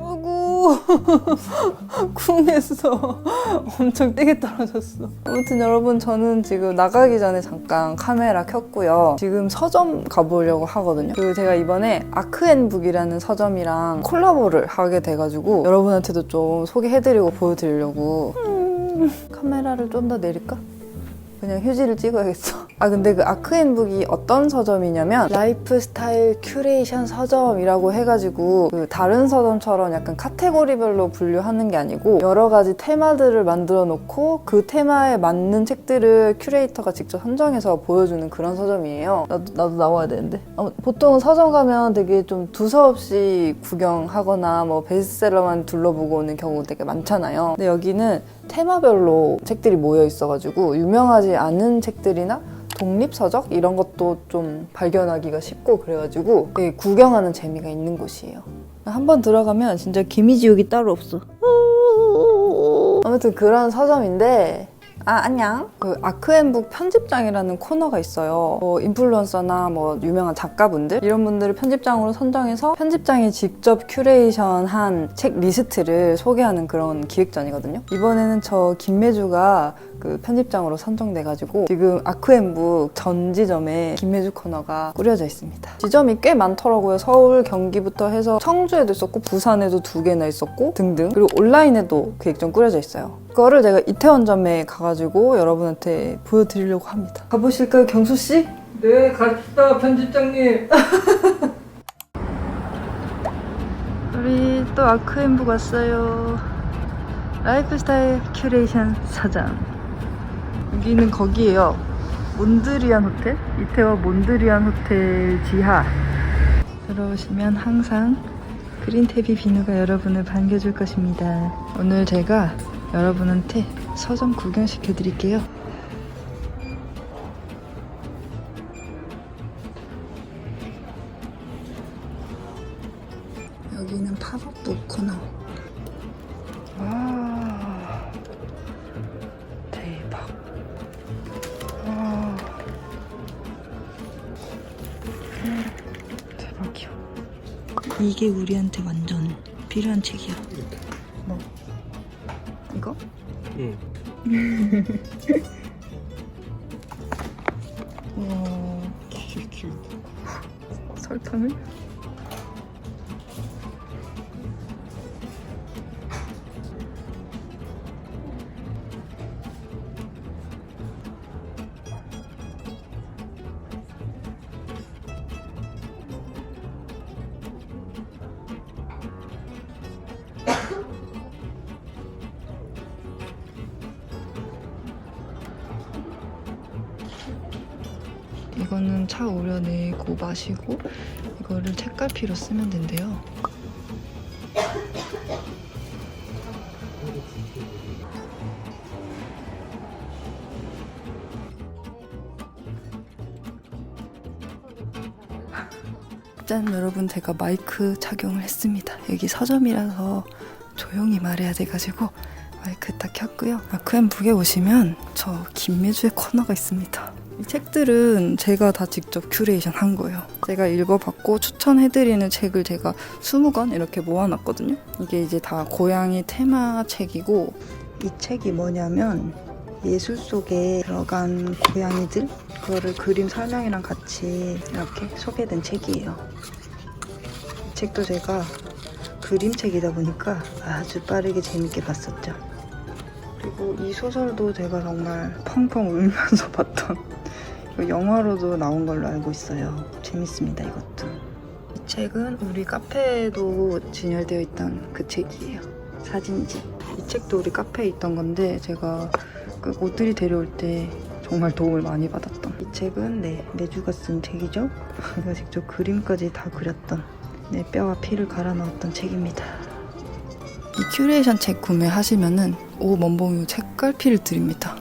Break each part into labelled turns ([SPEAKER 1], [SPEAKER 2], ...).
[SPEAKER 1] 아이고 궁했어. 엄청 떼게 떨어졌어. 아무튼 여러분, 저는 지금 나가기 전에 잠깐 카메라 켰고요. 지금 서점 가보려고 하거든요. 그리고 제가 이번에 아크앤북이라는 서점이랑 콜라보를 하게 돼가지고 여러분한테도 좀 소개해드리고 보여드리려고. 카메라를 좀 더 내릴까? 그냥 휴지를 찍어야겠어. 근데 그 아크앤북이 어떤 서점이냐면 라이프스타일 큐레이션 서점이라고 해가지고 그 다른 서점처럼 약간 카테고리별로 분류하는 게 아니고 여러 가지 테마들을 만들어 놓고 그 테마에 맞는 책들을 큐레이터가 직접 선정해서 보여주는 그런 서점이에요. 나도 나와야 되는데. 보통 서점 가면 되게 좀 두서없이 구경하거나 뭐 베스트셀러만 둘러보고 오는 경우 되게 많잖아요. 근데 여기는 테마별로 책들이 모여 있어가지고 유명하지 않은 책들이나 독립서적 이런 것도 좀 발견하기가 쉽고 그래가지고 되게 구경하는 재미가 있는 곳이에요. 한번 들어가면 진짜 기미지옥이 따로 없어. 아무튼 그런 서점인데 안녕. 그 아크앤북 편집장이라는 코너가 있어요. 뭐 인플루언서나 뭐 유명한 작가분들 이런 분들을 편집장으로 선정해서 편집장이 직접 큐레이션한 책 리스트를 소개하는 그런 기획전이거든요. 이번에는 저 김매주가 그 편집장으로 선정돼가지고 지금 아크앤북 전 지점에 김매주 코너가 꾸려져 있습니다. 지점이 꽤 많더라고요. 서울, 경기부터 해서 청주에도 있었고 부산에도 2개나 있었고 등등. 그리고 온라인에도 기획전 꾸려져 있어요. 그거를 제가 이태원점에 가가지고 여러분한테 보여드리려고 합니다. 가보실까요, 경수씨?
[SPEAKER 2] 네, 갑시다, 편집장님.
[SPEAKER 1] 우리 또 아크앤북 왔어요. 라이프스타일 큐레이션 서점. 여기는 거기에요. 몬드리안 호텔? 이태원 몬드리안 호텔 지하. 들어오시면 항상 그린테비 비누가 여러분을 반겨줄 것입니다. 오늘 제가 여러분한테 서점 구경시켜 드릴게요. 여기는 팝업북 코너. 와, 대박. 와, 대박이야. 이게 우리한테 완전 필요한 책이야. 뭐? 이거?
[SPEAKER 2] 응.
[SPEAKER 1] 큐. 설탕을? 이거는 차 우려내고 마시고 이거를 책갈피로 쓰면 된대요. 짠, 여러분, 제가 마이크 착용을 했습니다. 여기 서점이라서 조용히 말해야 돼가지고 마이크 딱 켰고요. 아크앤북에 오시면 저 김매주의 코너가 있습니다. 이 책들은 제가 다 직접 큐레이션 한 거예요. 제가 읽어봤고 추천해드리는 책을 제가 20권 이렇게 모아놨거든요. 이게 이제 다 고양이 테마 책이고, 이 책이 뭐냐면 예술 속에 들어간 고양이들, 그거를 그림 설명이랑 같이 이렇게 소개된 책이에요. 이 책도 제가 그림책이다 보니까 아주 빠르게 재밌게 봤었죠. 그리고 이 소설도 제가 정말 펑펑 울면서 봤던, 영화로도 나온 걸로 알고 있어요. 재밌습니다, 이것도. 이 책은 우리 카페에도 진열되어 있던 그 책이에요. 사진집. 이 책도 우리 카페에 있던 건데 제가 그 옷들이 데려올 때 정말 도움을 많이 받았던 이 책은 매주가 쓴 책이죠. 제가 직접 그림까지 다 그렸던 내 뼈와 피를 갈아 넣었던 책입니다. 이 큐레이션 책 구매하시면은 멘봉유 책갈피를 드립니다.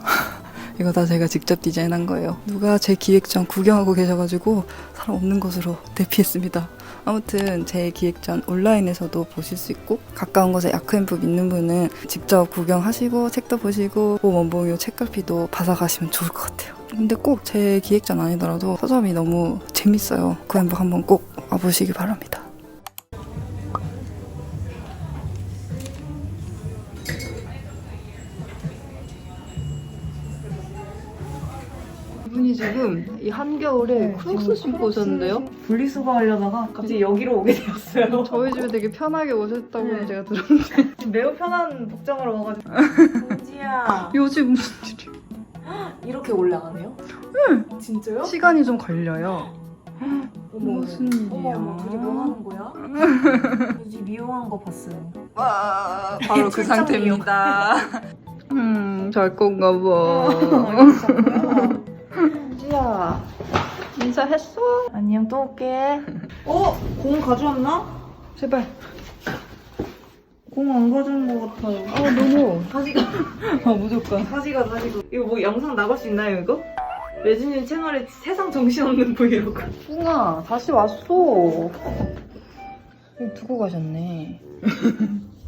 [SPEAKER 1] 이거 다 제가 직접 디자인한 거예요. 누가 제 기획전 구경하고 계셔가지고 사람 없는 곳으로 대피했습니다. 아무튼 제 기획전 온라인에서도 보실 수 있고, 가까운 곳에 아크앤북 있는 분은 직접 구경하시고 책도 보시고 멘봉유 책갈피도 받아가시면 좋을 것 같아요. 근데 꼭 제 기획전 아니더라도 서점이 너무 재밌어요. 아크앤북 한번 꼭 와보시기 바랍니다. 지금 이 한겨울에 크록스 신고 오셨는데요?
[SPEAKER 3] 분리수거 하려다가 갑자기 여기로 오게 되었어요.
[SPEAKER 1] 저희 집에 되게 편하게 오셨다고
[SPEAKER 3] 네.
[SPEAKER 1] 제가 들었는데
[SPEAKER 3] 지금 매우 편한 복장으로 와가지고. 은지야,
[SPEAKER 1] 요즘 무슨 일이
[SPEAKER 3] 이렇게 올라가네요?
[SPEAKER 1] 응.
[SPEAKER 3] 진짜요?
[SPEAKER 1] 시간이 좀 걸려요.
[SPEAKER 3] 어머,
[SPEAKER 1] 무슨
[SPEAKER 3] 어머,
[SPEAKER 1] 일이야?
[SPEAKER 3] 어머, 도대체 뭐 하는 거야? 은지 미용한 거 봤어요.
[SPEAKER 1] 와, 바로 그
[SPEAKER 3] 출장
[SPEAKER 1] 상태입니다. 잘 건가 봐.
[SPEAKER 3] 뭐야?
[SPEAKER 1] 은지야, 인사했어?
[SPEAKER 3] 안녕, 또 올게. 공 가져왔나?
[SPEAKER 1] 제발.
[SPEAKER 3] 공 안 가져온 것 같아요.
[SPEAKER 1] 너무.
[SPEAKER 3] 다시가.
[SPEAKER 1] 무조건.
[SPEAKER 3] 다시가. 이거 뭐 영상 나갈 수 있나요, 이거? 레진님 채널에 세상 정신없는 브이로그.
[SPEAKER 1] 뿡아, 다시 왔어. 여기 두고 가셨네.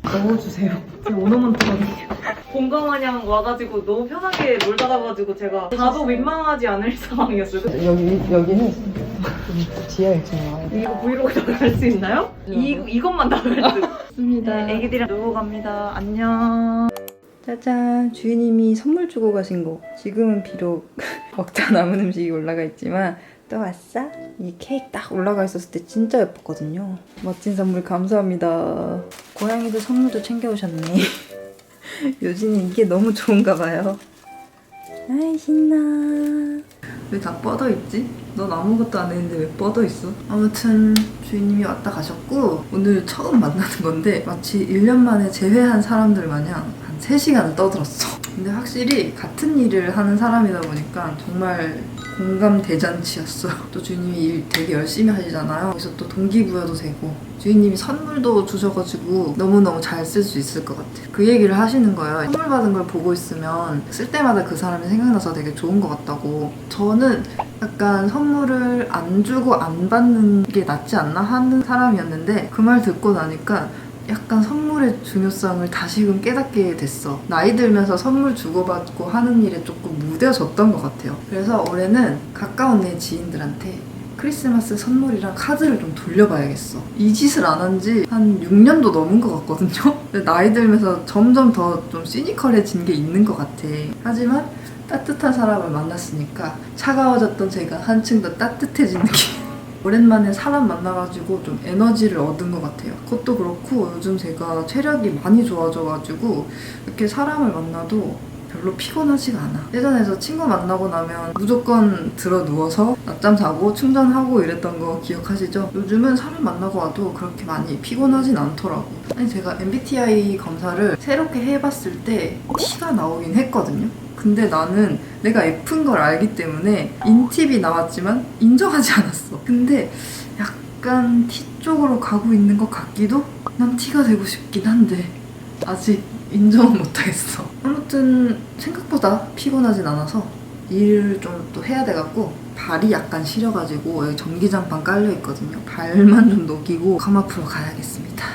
[SPEAKER 3] 넣어주세요. 제가 오너먼트거든요. 공감마냥 와가지고 너무 편하게 놀다 가가지고 제가 가도 민망하지 않을 상황이었어요.
[SPEAKER 1] 여기는 지하 1층 와요.
[SPEAKER 3] 이거 브이로그 나갈 수 있나요? 이것만 나갈 수
[SPEAKER 1] 맞습니다.
[SPEAKER 3] 네, 애기들이랑 놀고 갑니다. 안녕.
[SPEAKER 1] 짜잔, 주인님이 선물 주고 가신 거. 지금은 비록 먹다 남은 음식이 올라가 있지만 또 왔어? 이 케이크 딱 올라가 있었을 때 진짜 예뻤거든요. 멋진 선물 감사합니다. 고양이들 선물도 챙겨오셨네. 요즘은 이게 너무 좋은가 봐요. 아이 신나. 왜 다 뻗어 있지? 넌 아무것도 안 했는데 왜 뻗어 있어? 아무튼 주인님이 왔다 가셨고 오늘 처음 만나는 건데 마치 1년 만에 재회한 사람들 마냥 한 3시간을 떠들었어. 근데 확실히 같은 일을 하는 사람이다 보니까 정말 공감 대잔치였어요. 또 주인님이 일 되게 열심히 하시잖아요. 그래서 또 동기부여도 되고 주인님이 선물도 주셔가지고 너무너무 잘 쓸 수 있을 것 같아요. 그 얘기를 하시는 거예요. 선물 받은 걸 보고 있으면 쓸 때마다 그 사람이 생각나서 되게 좋은 것 같다고. 저는 약간 선물을 안 주고 안 받는 게 낫지 않나 하는 사람이었는데 그 말 듣고 나니까 약간 선물의 중요성을 다시금 깨닫게 됐어. 나이 들면서 선물 주고받고 하는 일에 조금 무뎌졌던 것 같아요. 그래서 올해는 가까운 내 지인들한테 크리스마스 선물이랑 카드를 좀 돌려봐야겠어. 이 짓을 안 한 지 한 6년도 넘은 것 같거든요? 근데 나이 들면서 점점 더 좀 시니컬해진 게 있는 것 같아. 하지만 따뜻한 사람을 만났으니까 차가워졌던 제가 한층 더 따뜻해진 느낌. 오랜만에 사람 만나가지고 좀 에너지를 얻은 것 같아요. 그것도 그렇고 요즘 제가 체력이 많이 좋아져가지고 이렇게 사람을 만나도 별로 피곤하지가 않아. 예전에서 친구 만나고 나면 무조건 들어 누워서 낮잠 자고 충전하고 이랬던 거 기억하시죠? 요즘은 사람 만나고 와도 그렇게 많이 피곤하진 않더라고. 아니 제가 MBTI 검사를 새롭게 해봤을 때 T가 나오긴 했거든요. 근데 나는 내가 F인 걸 알기 때문에 인팁이 나왔지만 인정하지 않았어. 근데 약간 T 쪽으로 가고 있는 것 같기도? 난 T가 되고 싶긴 한데 아직 인정은 못하겠어. 아무튼 생각보다 피곤하진 않아서 일을 좀 또 해야 돼갖고 발이 약간 시려가지고 여기 전기장판 깔려있거든요. 발만 좀 녹이고 카마프로 가야겠습니다.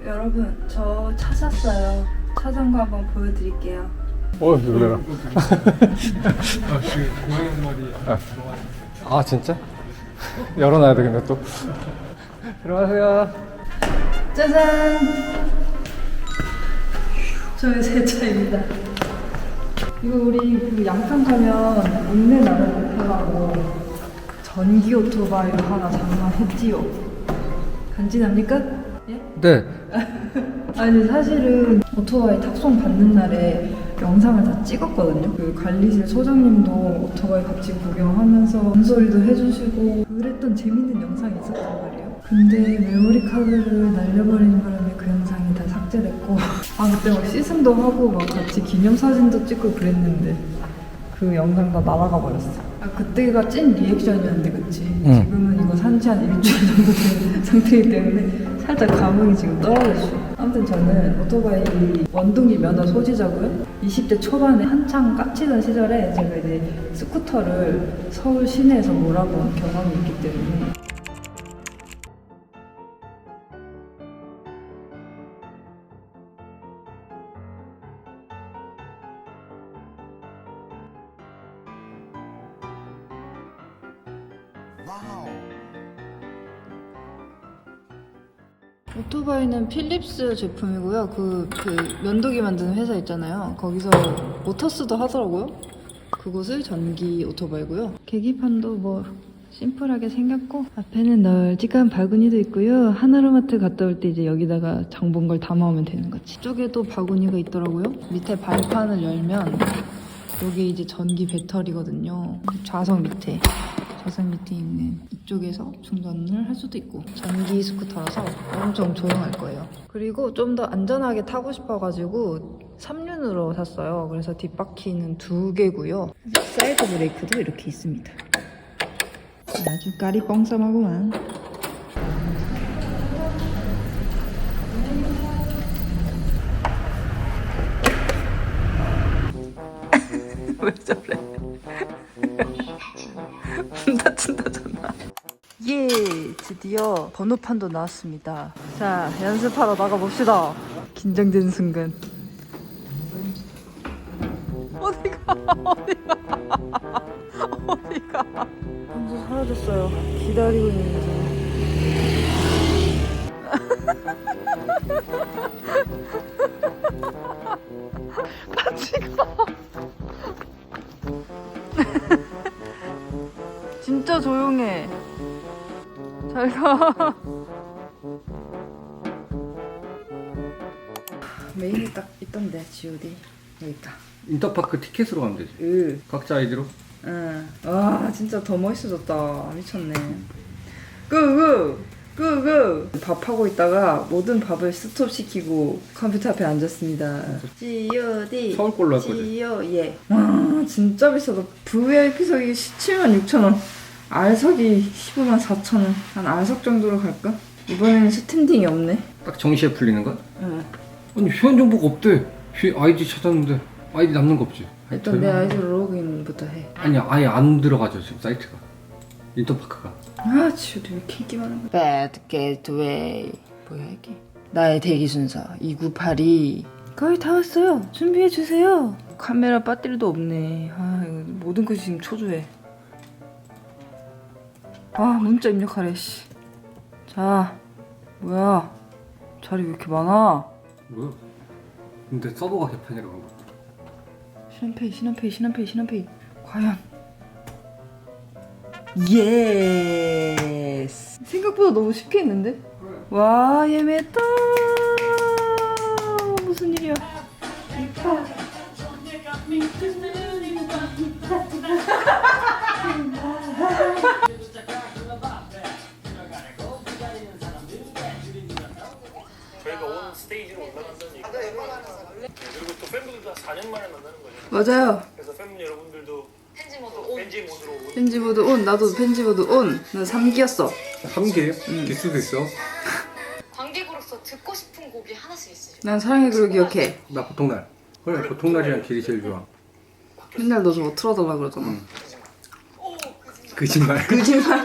[SPEAKER 1] 여러분 저 찾았어요. 찾은 거 한번 보여드릴게요.
[SPEAKER 4] 놀래라.
[SPEAKER 2] 지금 고양이 한 마리
[SPEAKER 4] 아 진짜? 열어놔야 되겠네 또. 들어가세요.
[SPEAKER 1] 짜잔! 저의 새 차입니다. 이거 우리 그 양평 가면 인내 나는 오토바이로 전기 오토바이로 하나 장만했지요. 간지납니까? 예?
[SPEAKER 4] 네.
[SPEAKER 1] 아니 사실은 오토바이 탁송 받는 날에 영상을 다 찍었거든요. 그 관리실 소장님도 오토바이 같이 구경하면서 문소리도 해주시고 그랬던 재밌는 영상이 있었단 말이에요. 근데 메모리 카드를 날려버리는 바람에 그 영상이 다 삭제됐고 아 그때 막 시승도 하고 막 같이 기념사진도 찍고 그랬는데 그 영상 다 날아가 버렸어. 아 그때가 찐 리액션이었는데 그치? 지금은 이거 산지 한 일주일 정도 된 상태이기 때문에 살짝 감흥이 지금 떨어졌어. 아무튼 저는 오토바이 원동기 면허 소지자고요. 20대 초반에 한창 깝치던 시절에 제가 이제 스쿠터를 서울 시내에서 몰아본 경험이 있기 때문에 오토바이는 필립스 제품이고요. 그 면도기 만드는 회사 있잖아요. 거기서 모터스도 하더라고요. 그곳의 전기 오토바이고요. 계기판도 뭐 심플하게 생겼고 앞에는 널찍한 바구니도 있고요. 하나로마트 갔다 올 때 이제 여기다가 장 본 걸 담아오면 되는 거지. 이쪽에도 바구니가 있더라고요. 밑에 발판을 열면 여기 이제 전기 배터리거든요. 좌석 밑에 있는 이쪽에서 충전을 할 수도 있고 전기 스쿠터라서 엄청 조용할 거예요. 그리고 좀 더 안전하게 타고 싶어가지고 3륜으로 샀어요. 그래서 뒷바퀴는 2개고요. 사이드 브레이크도 이렇게 있습니다. 아주 까리 뻥쌈하구만. 왜 저래? 문 닫힌다잖아. 예, 드디어 번호판도 나왔습니다. 자, 연습하러 나가봅시다. 긴장되는 순간. 어디가? 먼저 사라졌어요. 기다리고 있는 거죠. 같이 가. 진짜 조용해. 잘 가. 메인이 딱 있던데, G.O.D. 여기 있다.
[SPEAKER 2] 인터파크 티켓으로 가면 되지. 각자 아이디로.
[SPEAKER 1] 응. 와, 진짜 더 멋있어졌다. 미쳤네. 끄. 밥하고 있다가 모든 밥을 스톱시키고 컴퓨터 앞에 앉았습니다. G.O.D.
[SPEAKER 2] 서울 걸로 할 거지.
[SPEAKER 1] G.O. 예. 와, 진짜 비싸다. VIP석이 176,000원. R석이 154,000원. 한 R석 정도로 갈까? 이번에는 스탠딩이 없네.
[SPEAKER 2] 딱 정시에 풀리는 거야?
[SPEAKER 1] 응.
[SPEAKER 2] 아니 회원 정보가 없대. 아이디 찾았는데 아이디 남는 거 없지.
[SPEAKER 1] 일단 내 아이디로 로그인부터 해.
[SPEAKER 2] 아니 아예 안 들어가죠 지금 사이트가. 인터파크가.
[SPEAKER 1] 아, 지우도 왜 이렇게 인기 많은 거야? Bad Gateway. 뭐야 이게? 나의 대기 순서 2982. 거의 다 왔어요. 준비해 주세요. 카메라 배터리도 없네. 아, 이거 모든 것이 지금 초조해. 아, 문자 입력하래. 씨. 자, 뭐야? 자리 왜 이렇게 많아?
[SPEAKER 2] 뭐야? 근데 서버가 개판이라고 한 거.
[SPEAKER 1] 신한페이. 과연? 예스. 생각보다 너무 쉽게 했는데? 와, 예매했다. 무슨 일이야?
[SPEAKER 5] 저희가 온 스테이지로 올라간다는 얘기가 그리고 또 팬분들도 4년 만에 만나는 거죠.
[SPEAKER 1] 맞아요.
[SPEAKER 5] 그래서 팬 여러분들도 팬지 모드로 온.
[SPEAKER 1] 펜지 모드 온. 나도 펜지 모드 온. 나 3기였어.
[SPEAKER 2] 3개요? 기수도 있어.
[SPEAKER 6] 관객으로서 듣고 싶은 곡이 하나씩 있으세요?
[SPEAKER 1] 난 사랑의 그를 기억해.
[SPEAKER 2] 나 보통날. 그래 보통날이랑 길이 제일 좋아.
[SPEAKER 1] 맨날 너 저거 틀어달라 그러잖아.
[SPEAKER 2] 거짓말.
[SPEAKER 1] 거짓말.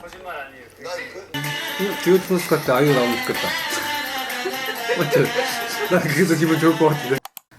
[SPEAKER 5] 거짓말 아니에요.
[SPEAKER 2] 듀오트노스 같은 아이유 나오면 좋겠다. 맞죠? 난 그게 더 기분 좋을 것 같은데.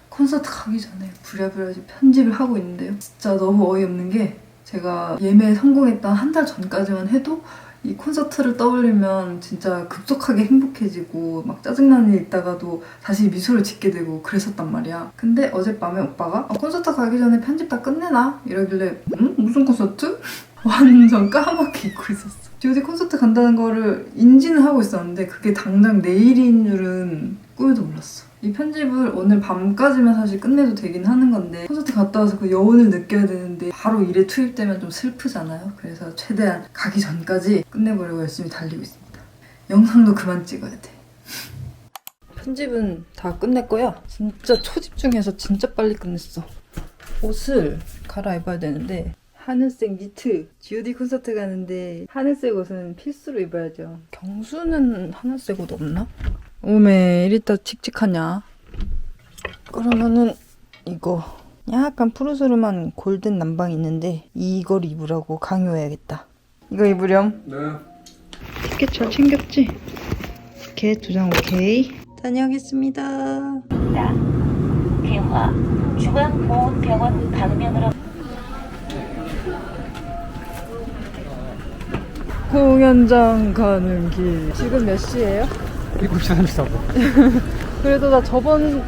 [SPEAKER 1] 콘서트 가기 전에 부랴부랴 편집을 하고 있는데요. 진짜 너무 어이없는 게 제가 예매에 성공했던 한 달 전까지만 해도 이 콘서트를 떠올리면 진짜 급속하게 행복해지고 막 짜증나는 일 있다가도 다시 미소를 짓게 되고 그랬었단 말이야. 근데 어젯밤에 오빠가 콘서트 가기 전에 편집 다 끝내놔 이러길래 응? 무슨 콘서트? 완전 까맣게 잊고 있었어. G.O.D 콘서트 간다는 거를 인지는 하고 있었는데 그게 당장 내일인 줄은 꿈에도 몰랐어. 이 편집을 오늘 밤까지만 사실 끝내도 되긴 하는 건데 콘서트 갔다 와서 그 여운을 느껴야 되는데 바로 일에 투입되면 좀 슬프잖아요. 그래서 최대한 가기 전까지 끝내보려고 열심히 달리고 있습니다. 영상도 그만 찍어야 돼. 편집은 다 끝냈고요. 진짜 초집중해서 진짜 빨리 끝냈어. 옷을 갈아입어야 되는데 하늘색 니트. G.O.D 콘서트 가는데 하늘색 옷은 필수로 입어야죠. 경수는 하늘색 옷 없나? 오메 이리따 칙칙하냐? 그러면은 이거 약간 푸르스름한 골든 남방이 있는데 이걸 입으라고 강요해야겠다. 이거 입으렴.
[SPEAKER 2] 네.
[SPEAKER 1] 티켓 잘 챙겼지? 티켓 2장 오케이. 다녀오겠습니다.
[SPEAKER 7] 대화 중앙보훈병원 방면으로
[SPEAKER 1] 공연장 가는 길. 지금 몇 시예요?
[SPEAKER 4] 7시 34분.
[SPEAKER 1] 그래도 나 저번에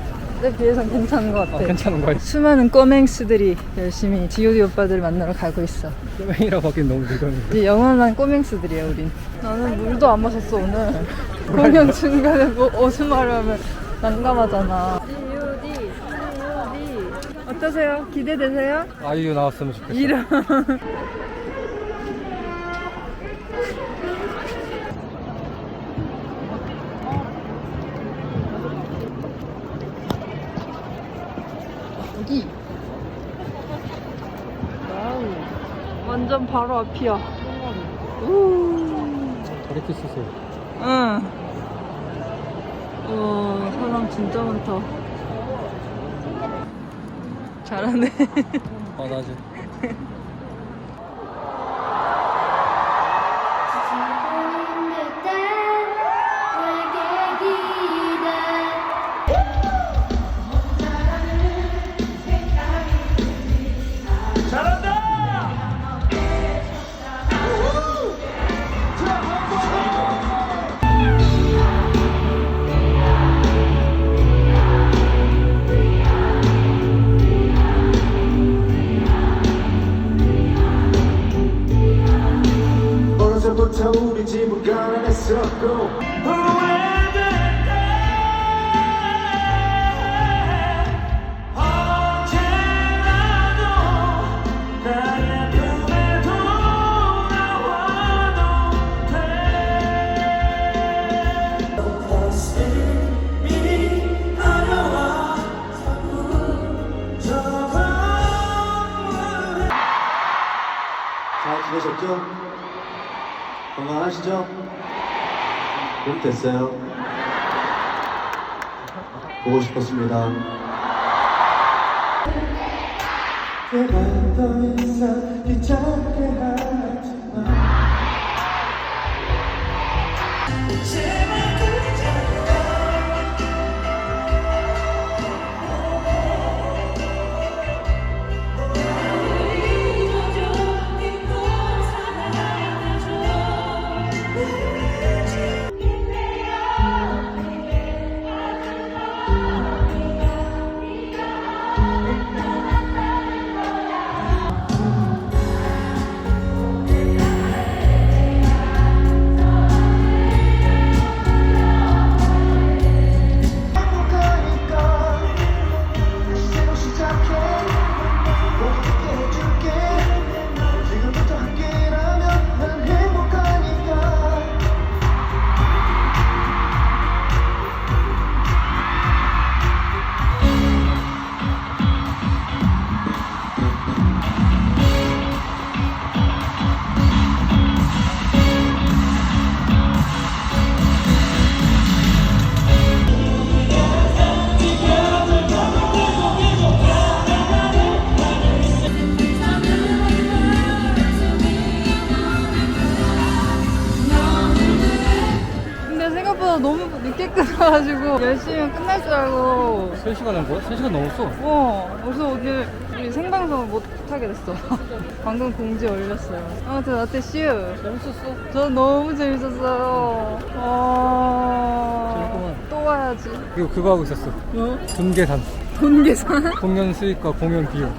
[SPEAKER 1] 비해선 괜찮은 것 같아.
[SPEAKER 4] 괜찮은 거야.
[SPEAKER 1] 수많은 꼬맹스들이 열심히 G.O.D 오빠들 만나러 가고 있어.
[SPEAKER 4] 꼬맹이라고 하긴 너무 늙었는데.
[SPEAKER 1] 이 영원한 꼬맹스들이야 우린. 나는 물도 안 마셨어 오늘. 공연 중간에 뭐 어수말을 하면 난감하잖아. G.O.D 어떠세요? 기대되세요?
[SPEAKER 4] 아이유 나왔으면 좋겠어.
[SPEAKER 1] 이런. 여기. 와우. 완전 바로 앞이야. 우.
[SPEAKER 4] 저렇게 쓰세요.
[SPEAKER 1] 응. 사람 진짜 많다. 잘하네.
[SPEAKER 4] 아, 나지.
[SPEAKER 8] 어려서부터 우리 집을 가난했었고 잘 지내셨죠? 건강하시죠? 몸 됐어요? 보고 싶었습니다. 내가 더 이상 귀찮게 하지마.
[SPEAKER 1] 너무 늦게 끝나가지고 열심히 끝날 줄 알고
[SPEAKER 4] 3시간은 뭐야? 3시간 넘었어.
[SPEAKER 1] 그래서 오늘 우리 생방송을 못 하게 됐어. 방금 공지 올렸어요. 아무튼 어땠슈?
[SPEAKER 4] 재밌었어.
[SPEAKER 1] 저 너무 재밌었어요.
[SPEAKER 4] 재밌구만.
[SPEAKER 1] 또 와야지.
[SPEAKER 4] 그리고 그거 하고 있었어.
[SPEAKER 1] 뭐?
[SPEAKER 4] 돈 계산.
[SPEAKER 1] 돈 계산?
[SPEAKER 4] 공연 수익과 공연 비용.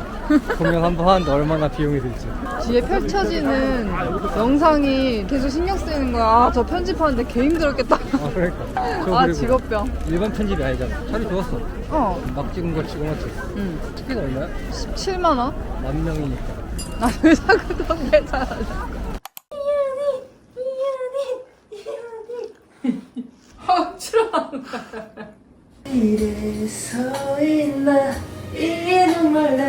[SPEAKER 4] 공연 한 번 하는데 얼마나 비용이 들지.
[SPEAKER 1] 뒤에 펼쳐지는 영상이 계속 신경 쓰이는 거야. 아, 저 편집하는데 개 힘들었겠다.
[SPEAKER 4] 아, 그러니까. 저
[SPEAKER 1] 아,
[SPEAKER 4] 그리고
[SPEAKER 1] 직업병.
[SPEAKER 4] 일반 편집이 아니잖아. 차라리 좋았어. 막 찍은 거 치고 맞지?
[SPEAKER 1] 응.
[SPEAKER 4] 티켓 얼마야?
[SPEAKER 1] 17만원?
[SPEAKER 4] 10,000명이니까.
[SPEAKER 1] 나 왜 자꾸 돈 계산하냐. 이래서 있나 이해는 몰라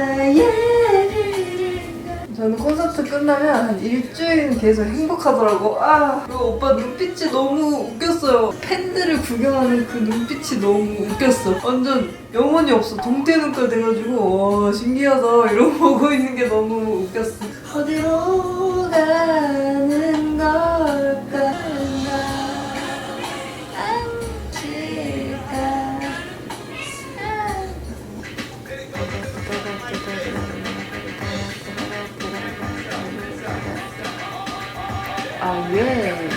[SPEAKER 1] 저는 콘서트 끝나면 한 일주일은 계속 행복하더라고. 그리고 오빠 눈빛이 너무 웃겼어요. 팬들을 구경하는 그 눈빛이 너무 웃겼어. 완전 영혼이 없어. 동태 눈깔 돼가지고 와 신기하다 이러고 보고 있는 게 너무 웃겼어. 어디로 가는 걸까? 아, 예.